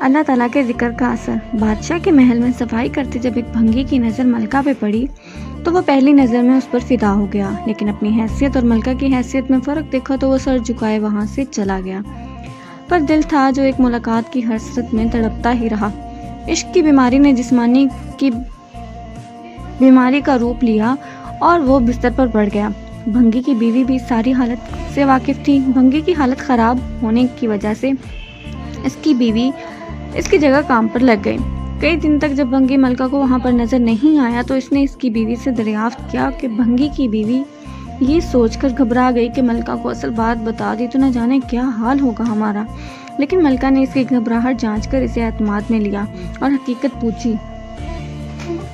اللہ تعالیٰ کے ذکر کا اثر۔ بادشاہ کے محل میں صفائی کرتے جب ایک بھنگی کی نظر ملکہ پہ پڑی تو وہ پہلی نظر میں اس پر فدا ہو گیا، لیکن اپنی حیثیت اور ملکہ کی حیثیت میں فرق دیکھا تو وہ سر جھکائے وہاں سے چلا گیا۔ پر دل تھا جو ایک ملاقات کی حسرت میں تڑپتا ہی رہا۔ عشق کی بیماری نے جسمانی کی بیماری کا روپ لیا اور وہ بستر پر پڑ گیا۔ بھنگی کی بیوی بھی ساری حالت سے واقف تھی۔ بھنگی کی حالت خراب ہونے کی وجہ سے اس کی بیوی اس کی جگہ کام پر لگ گئی۔ کئی دن تک جب بھنگی ملکہ کو وہاں پر نظر نہیں آیا تو اس نے اس کی بیوی سے دریافت کیا کہ بھنگی کی بیوی یہ سوچ کر گھبرا گئی کہ ملکہ کو اصل بات بتا دی تو نہ جانے کیا حال ہوگا ہمارا، لیکن ملکہ نے اس کی گھبراہٹ جانچ کر اسے اعتماد میں لیا اور حقیقت پوچھی۔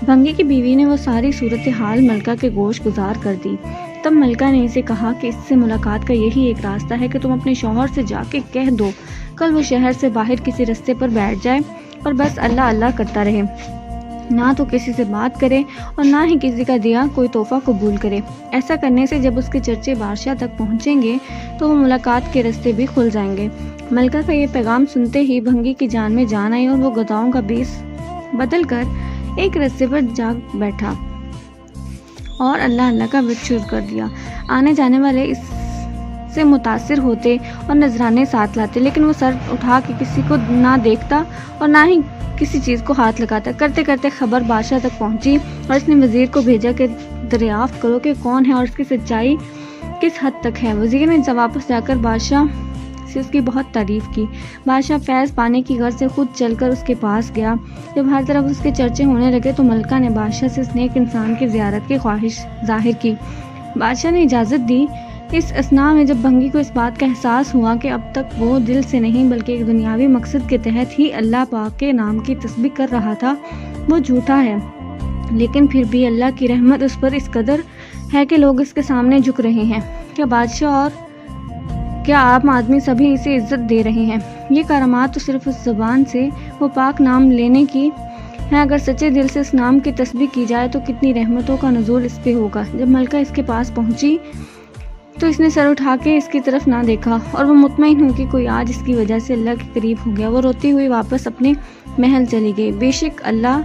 بھنگی کی بیوی نے وہ ساری صورتحال ملکہ کے گوش گزار کر دی۔ تب ملکہ نے اسے کہا کہ اس سے ملاقات کا یہی ایک راستہ ہے کہ تم اپنے شوہر سے جا کے کہہ دو کل وہ شہر سے باہر کسی رستے پر بیٹھ جائے اور بس اللہ اللہ کرتا رہے، نہ تو کسی سے بات کرے اور نہ ہی کسی کا دیا کوئی تحفہ قبول کرے۔ ایسا کرنے سے جب اس کے چرچے بادشاہ تک پہنچیں گے تو وہ ملاقات کے رستے بھی کھل جائیں گے۔ ملکہ کا یہ پیغام سنتے ہی بھنگی کی جان میں جان آئی اور وہ گداؤں کا بیس بدل کر ایک رستے پر جا بیٹھا اور اللہ اللہ کا ورد شروع کر دیا۔ آنے جانے والے اس سے متاثر ہوتے اور نذرانے ساتھ لاتے، لیکن وہ سر اٹھا کے کسی کو نہ دیکھتا اور نہ ہی کسی چیز کو ہاتھ لگاتا۔ کرتے کرتے خبر بادشاہ تک پہنچی اور اس نے وزیر کو بھیجا کہ دریافت کرو کہ کون ہے اور اس کی سچائی کس حد تک ہے۔ وزیر نے واپس جا کر بادشاہ سے اس کی بہت تعریف کی۔ بادشاہ فیض پانے کی غرض سے خود چل کر اس کے پاس گیا۔ جب ہر طرف اس کے چرچے ہونے لگے تو ملکہ نے بادشاہ سے اس نیک انسان کی زیارت کی خواہش ظاہر کی۔ بادشاہ نے اجازت دی۔ اس اثناء میں جب بھنگی کو اس بات کا احساس ہوا کہ اب تک وہ دل سے نہیں بلکہ ایک دنیاوی مقصد کے تحت ہی اللہ پاک کے نام کی تسبیح کر رہا تھا، وہ جھوٹا ہے لیکن پھر بھی اللہ کی رحمت اس پر اس قدر ہے کہ لوگ اس کے سامنے جھک رہے ہیں، کیا بادشاہ اور کیا عام آدمی سبھی اسے عزت دے رہے ہیں۔ یہ کرامات تو صرف اس زبان سے وہ پاک نام لینے کی ہے، اگر سچے دل سے اس نام کی تسبیح کی جائے تو کتنی رحمتوں کا نزول اس پہ ہوگا۔ جب ملکہ اس کے پاس پہنچی تو اس نے سر اٹھا کے اس کی طرف نہ دیکھا اور وہ مطمئن ہوئی کہ کوئی آج اس کی وجہ سے اللہ کے قریب ہو گیا۔ وہ روتی ہوئی واپس اپنے محل چلی گئی۔ بے شک اللہ